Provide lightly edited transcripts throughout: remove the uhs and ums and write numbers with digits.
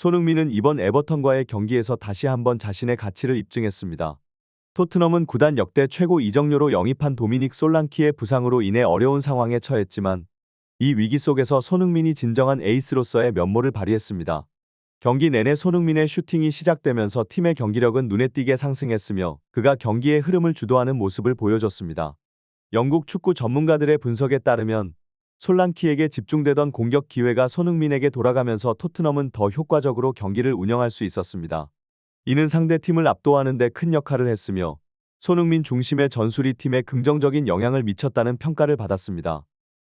손흥민은 이번 에버턴과의 경기에서 다시 한번 자신의 가치를 입증했습니다. 토트넘은 구단 역대 최고 이적료로 영입한 도미닉 솔랑키의 부상으로 인해 어려운 상황에 처했지만 이 위기 속에서 손흥민이 진정한 에이스로서의 면모를 발휘했습니다. 경기 내내 손흥민의 슈팅이 시작되면서 팀의 경기력은 눈에 띄게 상승했으며 그가 경기의 흐름을 주도하는 모습을 보여줬습니다. 영국 축구 전문가들의 분석에 따르면 솔랑키에게 집중되던 공격 기회가 손흥민에게 돌아가면서 토트넘은 더 효과적으로 경기를 운영할 수 있었습니다. 이는 상대 팀을 압도하는 데 큰 역할을 했으며 손흥민 중심의 전술이 팀에 긍정적인 영향을 미쳤다는 평가를 받았습니다.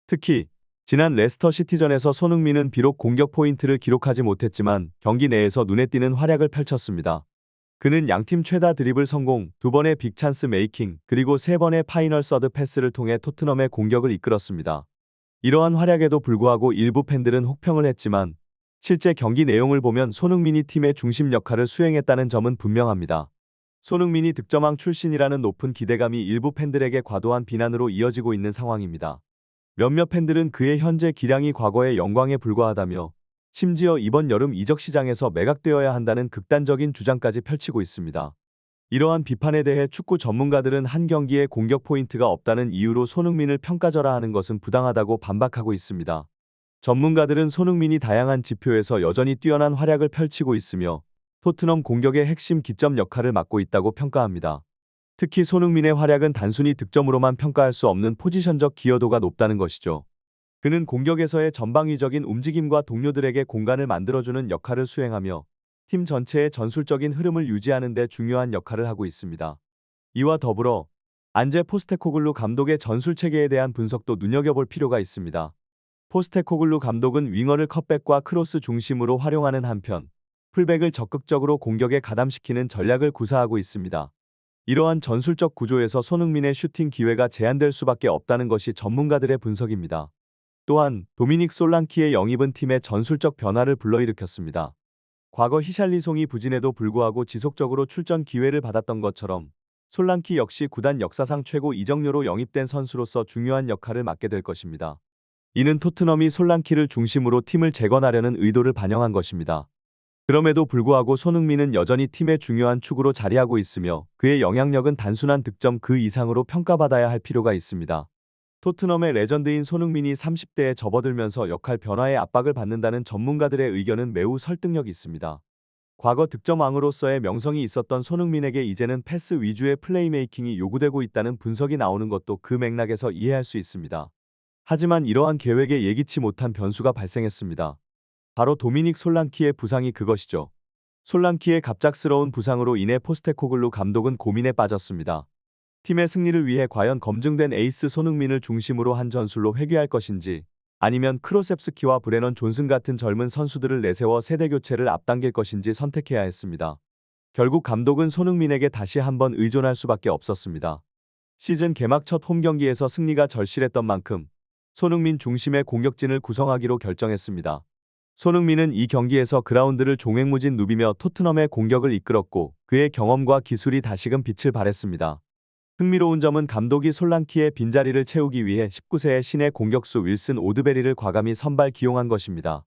특히 지난 레스터 시티전에서 손흥민은 비록 공격 포인트를 기록하지 못했지만 경기 내에서 눈에 띄는 활약을 펼쳤습니다. 그는 양팀 최다 드리블 성공, 2번의 빅찬스 메이킹, 그리고 3번의 파이널 서드 패스를 통해 토트넘의 공격을 이끌었습니다. 이러한 활약에도 불구하고 일부 팬들은 혹평을 했지만 실제 경기 내용을 보면 손흥민이 팀의 중심 역할을 수행했다는 점은 분명합니다. 손흥민이 득점왕 출신이라는 높은 기대감이 일부 팬들에게 과도한 비난으로 이어지고 있는 상황입니다. 몇몇 팬들은 그의 현재 기량이 과거의 영광에 불과하다며 심지어 이번 여름 이적 시장에서 매각되어야 한다는 극단적인 주장까지 펼치고 있습니다. 이러한 비판에 대해 축구 전문가들은 한 경기에 공격 포인트가 없다는 이유로 손흥민을 평가절하하는 것은 부당하다고 반박하고 있습니다. 전문가들은 손흥민이 다양한 지표에서 여전히 뛰어난 활약을 펼치고 있으며 토트넘 공격의 핵심 기점 역할을 맡고 있다고 평가합니다. 특히 손흥민의 활약은 단순히 득점으로만 평가할 수 없는 포지션적 기여도가 높다는 것이죠. 그는 공격에서의 전방위적인 움직임과 동료들에게 공간을 만들어주는 역할을 수행하며 팀 전체의 전술적인 흐름을 유지하는 데 중요한 역할을 하고 있습니다. 이와 더불어 안제 포스테코글루 감독의 전술 체계에 대한 분석도 눈여겨볼 필요가 있습니다. 포스테코글루 감독은 윙어를 컷백과 크로스 중심으로 활용하는 한편 풀백을 적극적으로 공격에 가담시키는 전략을 구사하고 있습니다. 이러한 전술적 구조에서 손흥민의 슈팅 기회가 제한될 수밖에 없다는 것이 전문가들의 분석입니다. 또한 도미닉 솔랑키의 영입은 팀의 전술적 변화를 불러일으켰습니다. 과거 히샬리송이 부진에도 불구하고 지속적으로 출전 기회를 받았던 것처럼 솔랑키 역시 구단 역사상 최고 이적료로 영입된 선수로서 중요한 역할을 맡게 될 것입니다. 이는 토트넘이 솔랑키를 중심으로 팀을 재건하려는 의도를 반영한 것입니다. 그럼에도 불구하고 손흥민은 여전히 팀의 중요한 축으로 자리하고 있으며 그의 영향력은 단순한 득점 그 이상으로 평가받아야 할 필요가 있습니다. 토트넘의 레전드인 손흥민이 30대에 접어들면서 역할 변화의 압박을 받는다는 전문가들의 의견은 매우 설득력이 있습니다. 과거 득점왕으로서의 명성이 있었던 손흥민에게 이제는 패스 위주의 플레이메이킹이 요구되고 있다는 분석이 나오는 것도 그 맥락에서 이해할 수 있습니다. 하지만 이러한 계획에 예기치 못한 변수가 발생했습니다. 바로 도미닉 솔랑키의 부상이 그것이죠. 솔랑키의 갑작스러운 부상으로 인해 포스테코글루 감독은 고민에 빠졌습니다. 팀의 승리를 위해 과연 검증된 에이스 손흥민을 중심으로 한 전술로 회귀할 것인지 아니면 크로셉스키와 브레넌 존슨 같은 젊은 선수들을 내세워 세대 교체를 앞당길 것인지 선택해야 했습니다. 결국 감독은 손흥민에게 다시 한번 의존할 수밖에 없었습니다. 시즌 개막 첫 홈경기에서 승리가 절실했던 만큼 손흥민 중심의 공격진을 구성하기로 결정했습니다. 손흥민은 이 경기에서 그라운드를 종횡무진 누비며 토트넘의 공격을 이끌었고 그의 경험과 기술이 다시금 빛을 발했습니다. 흥미로운 점은 감독이 솔랑키의 빈자리를 채우기 위해 19세의 신의 공격수 윌슨 오드베리를 과감히 선발 기용한 것입니다.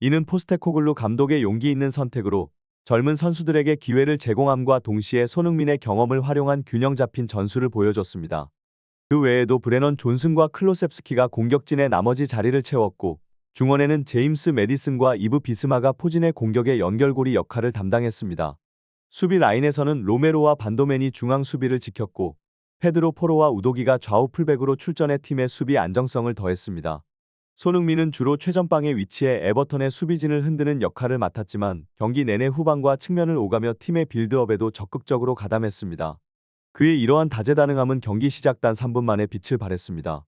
이는 포스테코글루 감독의 용기 있는 선택으로 젊은 선수들에게 기회를 제공함과 동시에 손흥민의 경험을 활용한 균형 잡힌 전술을 보여줬습니다. 그 외에도 브레넌 존슨과 클로셉스키가 공격진의 나머지 자리를 채웠고 중원에는 제임스 매디슨과 이브 비스마가 포진의 공격의 연결고리 역할을 담당했습니다. 수비 라인에서는 로메로와 반도멘이 중앙 수비를 지켰고 페드로 포로와 우도기가 좌우 풀백으로 출전해 팀의 수비 안정성을 더했습니다. 손흥민은 주로 최전방에 위치해 에버턴의 수비진을 흔드는 역할을 맡았지만 경기 내내 후방과 측면을 오가며 팀의 빌드업에도 적극적으로 가담했습니다. 그의 이러한 다재다능함은 경기 시작 단 3분 만에 빛을 발했습니다.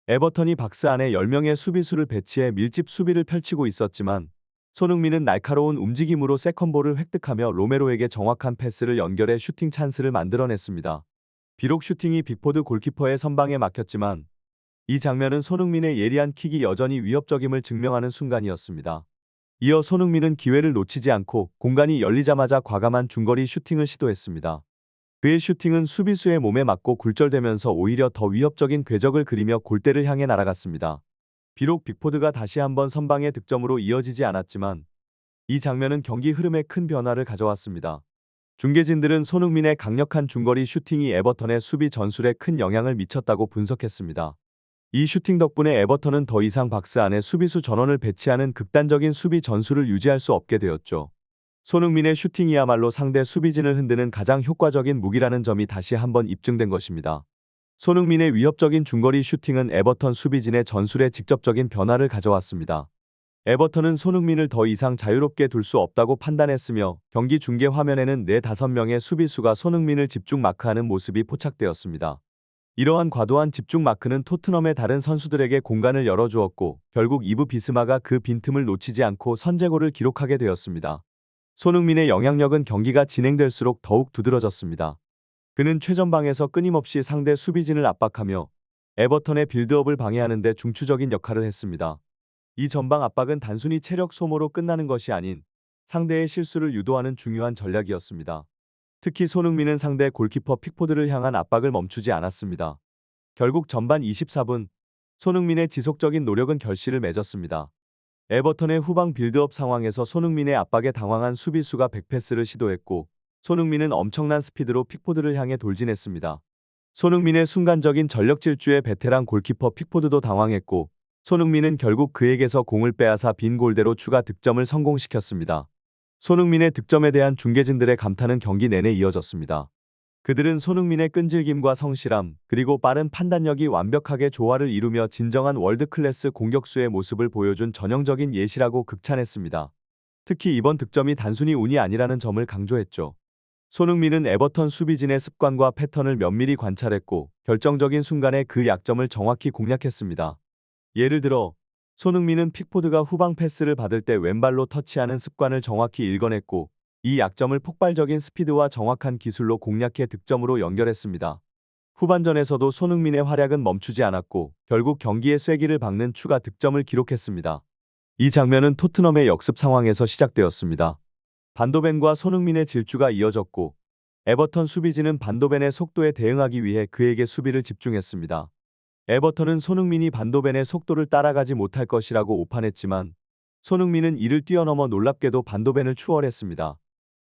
에버턴이 박스 안에 10명의 수비수를 배치해 밀집 수비를 펼치고 있었지만 손흥민은 날카로운 움직임으로 세컨볼을 획득하며 로메로에게 정확한 패스를 연결해 슈팅 찬스를 만들어냈습니다. 비록 슈팅이 빅포드 골키퍼의 선방에 막혔지만 이 장면은 손흥민의 예리한 킥이 여전히 위협적임을 증명하는 순간이었습니다. 이어 손흥민은 기회를 놓치지 않고 공간이 열리자마자 과감한 중거리 슈팅을 시도했습니다. 그의 슈팅은 수비수의 몸에 맞고 굴절되면서 오히려 더 위협적인 궤적을 그리며 골대를 향해 날아갔습니다. 비록 빅포드가 다시 한번 선방의 득점으로 이어지지 않았지만 이 장면은 경기 흐름에 큰 변화를 가져왔습니다. 중계진들은 손흥민의 강력한 중거리 슈팅이 에버턴의 수비 전술에 큰 영향을 미쳤다고 분석했습니다. 이 슈팅 덕분에 에버턴은 더 이상 박스 안에 수비수 전원을 배치하는 극단적인 수비 전술을 유지할 수 없게 되었죠. 손흥민의 슈팅이야말로 상대 수비진을 흔드는 가장 효과적인 무기라는 점이 다시 한번 입증된 것입니다. 손흥민의 위협적인 중거리 슈팅은 에버턴 수비진의 전술에 직접적인 변화를 가져왔습니다. 에버턴은 손흥민을 더 이상 자유롭게 둘 수 없다고 판단했으며 경기 중계 화면에는 4~5명의 수비수가 손흥민을 집중 마크하는 모습이 포착되었습니다. 이러한 과도한 집중 마크는 토트넘의 다른 선수들에게 공간을 열어주었고 결국 이브 비스마가 그 빈틈을 놓치지 않고 선제골을 기록하게 되었습니다. 손흥민의 영향력은 경기가 진행될수록 더욱 두드러졌습니다. 그는 최전방에서 끊임없이 상대 수비진을 압박하며 에버턴의 빌드업을 방해하는 데 중추적인 역할을 했습니다. 이 전방 압박은 단순히 체력 소모로 끝나는 것이 아닌 상대의 실수를 유도하는 중요한 전략이었습니다. 특히 손흥민은 상대 골키퍼 픽포드를 향한 압박을 멈추지 않았습니다. 결국 전반 24분, 손흥민의 지속적인 노력은 결실을 맺었습니다. 에버턴의 후방 빌드업 상황에서 손흥민의 압박에 당황한 수비수가 백패스를 시도했고 손흥민은 엄청난 스피드로 픽포드를 향해 돌진했습니다. 손흥민의 순간적인 전력 질주에 베테랑 골키퍼 픽포드도 당황했고 손흥민은 결국 그에게서 공을 빼앗아 빈 골대로 추가 득점을 성공시켰습니다. 손흥민의 득점에 대한 중계진들의 감탄은 경기 내내 이어졌습니다. 그들은 손흥민의 끈질김과 성실함, 그리고 빠른 판단력이 완벽하게 조화를 이루며 진정한 월드클래스 공격수의 모습을 보여준 전형적인 예시라고 극찬했습니다. 특히 이번 득점이 단순히 운이 아니라는 점을 강조했죠. 손흥민은 에버턴 수비진의 습관과 패턴을 면밀히 관찰했고 결정적인 순간에 그 약점을 정확히 공략했습니다. 예를 들어 손흥민은 픽포드가 후방 패스를 받을 때 왼발로 터치하는 습관을 정확히 읽어냈고 이 약점을 폭발적인 스피드와 정확한 기술로 공략해 득점으로 연결했습니다. 후반전에서도 손흥민의 활약은 멈추지 않았고 결국 경기의 쐐기를 박는 추가 득점을 기록했습니다. 이 장면은 토트넘의 역습 상황에서 시작되었습니다. 반도벤과 손흥민의 질주가 이어졌고 에버턴 수비진은 반도벤의 속도에 대응하기 위해 그에게 수비를 집중했습니다. 에버턴은 손흥민이 반도벤의 속도를 따라가지 못할 것이라고 오판했지만 손흥민은 이를 뛰어넘어 놀랍게도 반도벤을 추월했습니다.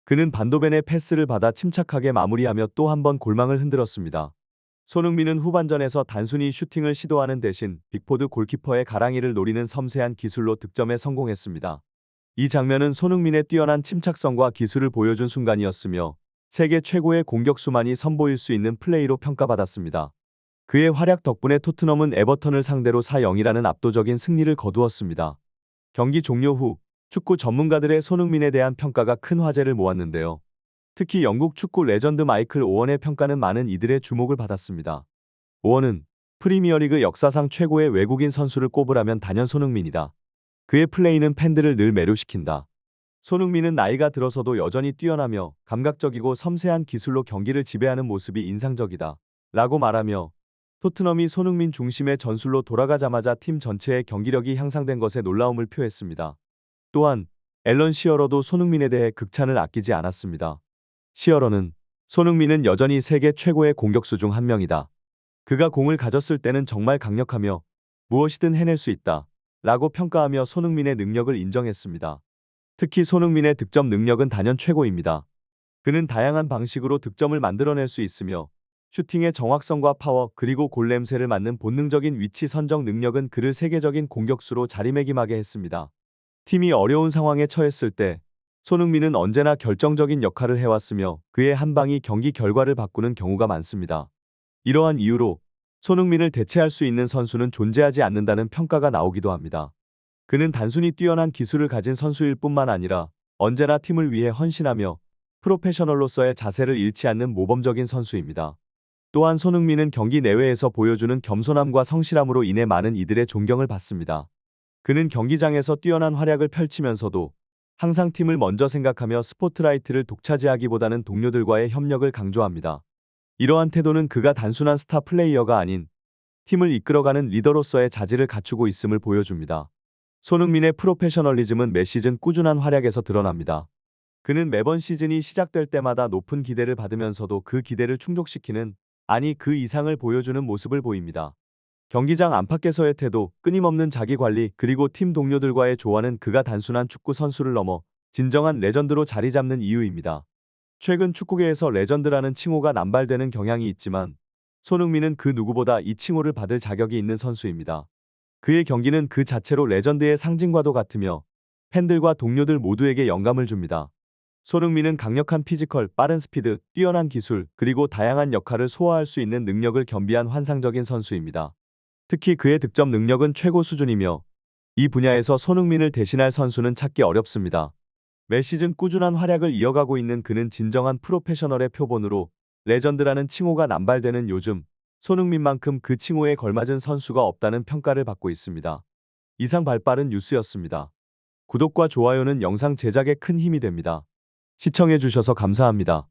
그는 반도벤의 패스를 받아 침착하게 마무리하며 또 한 번 골망을 흔들었습니다. 손흥민은 후반전에서 단순히 슈팅을 시도하는 대신 빅포드 골키퍼의 가랑이를 노리는 섬세한 기술로 득점에 성공했습니다. 이 장면은 손흥민의 뛰어난 침착성과 기술을 보여준 순간이었으며 세계 최고의 공격수만이 선보일 수 있는 플레이로 평가받았습니다. 그의 활약 덕분에 토트넘은 에버턴을 상대로 4~0이라는 압도적인 승리를 거두었습니다. 경기 종료 후 축구 전문가들의 손흥민에 대한 평가가 큰 화제를 모았는데요. 특히 영국 축구 레전드 마이클 오원의 평가는 많은 이들의 주목을 받았습니다. 오원은 프리미어리그 역사상 최고의 외국인 선수를 꼽으라면 단연 손흥민이다. 그의 플레이는 팬들을 늘 매료시킨다. 손흥민은 나이가 들어서도 여전히 뛰어나며 감각적이고 섬세한 기술로 경기를 지배하는 모습이 인상적이다. 라고 말하며 토트넘이 손흥민 중심의 전술로 돌아가자마자 팀 전체의 경기력이 향상된 것에 놀라움을 표했습니다. 또한 앨런 시어러도 손흥민에 대해 극찬을 아끼지 않았습니다. 시어러는 손흥민은 여전히 세계 최고의 공격수 중 한 명이다. 그가 공을 가졌을 때는 정말 강력하며 무엇이든 해낼 수 있다. 라고 평가하며 손흥민의 능력을 인정했습니다. 특히 손흥민의 득점 능력은 단연 최고입니다. 그는 다양한 방식으로 득점을 만들어낼 수 있으며 슈팅의 정확성과 파워 그리고 골 냄새를 맡는 본능적인 위치 선정 능력은 그를 세계적인 공격수로 자리매김하게 했습니다. 팀이 어려운 상황에 처했을 때 손흥민은 언제나 결정적인 역할을 해왔으며 그의 한 방이 경기 결과를 바꾸는 경우가 많습니다. 이러한 이유로 손흥민을 대체할 수 있는 선수는 존재하지 않는다는 평가가 나오기도 합니다. 그는 단순히 뛰어난 기술을 가진 선수일 뿐만 아니라 언제나 팀을 위해 헌신하며 프로페셔널로서의 자세를 잃지 않는 모범적인 선수입니다. 또한 손흥민은 경기 내외에서 보여주는 겸손함과 성실함으로 인해 많은 이들의 존경을 받습니다. 그는 경기장에서 뛰어난 활약을 펼치면서도 항상 팀을 먼저 생각하며 스포트라이트를 독차지하기보다는 동료들과의 협력을 강조합니다. 이러한 태도는 그가 단순한 스타 플레이어가 아닌 팀을 이끌어가는 리더로서의 자질을 갖추고 있음을 보여줍니다. 손흥민의 프로페셔널리즘은 매 시즌 꾸준한 활약에서 드러납니다. 그는 매번 시즌이 시작될 때마다 높은 기대를 받으면서도 그 기대를 충족시키는 아니 그 이상을 보여주는 모습을 보입니다. 경기장 안팎에서의 태도, 끊임없는 자기관리, 그리고 팀 동료들과의 조화는 그가 단순한 축구 선수를 넘어 진정한 레전드로 자리 잡는 이유입니다. 최근 축구계에서 레전드라는 칭호가 남발되는 경향이 있지만 손흥민은 그 누구보다 이 칭호를 받을 자격이 있는 선수입니다. 그의 경기는 그 자체로 레전드의 상징과도 같으며 팬들과 동료들 모두에게 영감을 줍니다. 손흥민은 강력한 피지컬, 빠른 스피드, 뛰어난 기술, 그리고 다양한 역할을 소화할 수 있는 능력을 겸비한 환상적인 선수입니다. 특히 그의 득점 능력은 최고 수준이며 이 분야에서 손흥민을 대신할 선수는 찾기 어렵습니다. 매 시즌 꾸준한 활약을 이어가고 있는 그는 진정한 프로페셔널의 표본으로 레전드라는 칭호가 남발되는 요즘 손흥민만큼 그 칭호에 걸맞은 선수가 없다는 평가를 받고 있습니다. 이상 발빠른 뉴스였습니다. 구독과 좋아요는 영상 제작에 큰 힘이 됩니다. 시청해주셔서 감사합니다.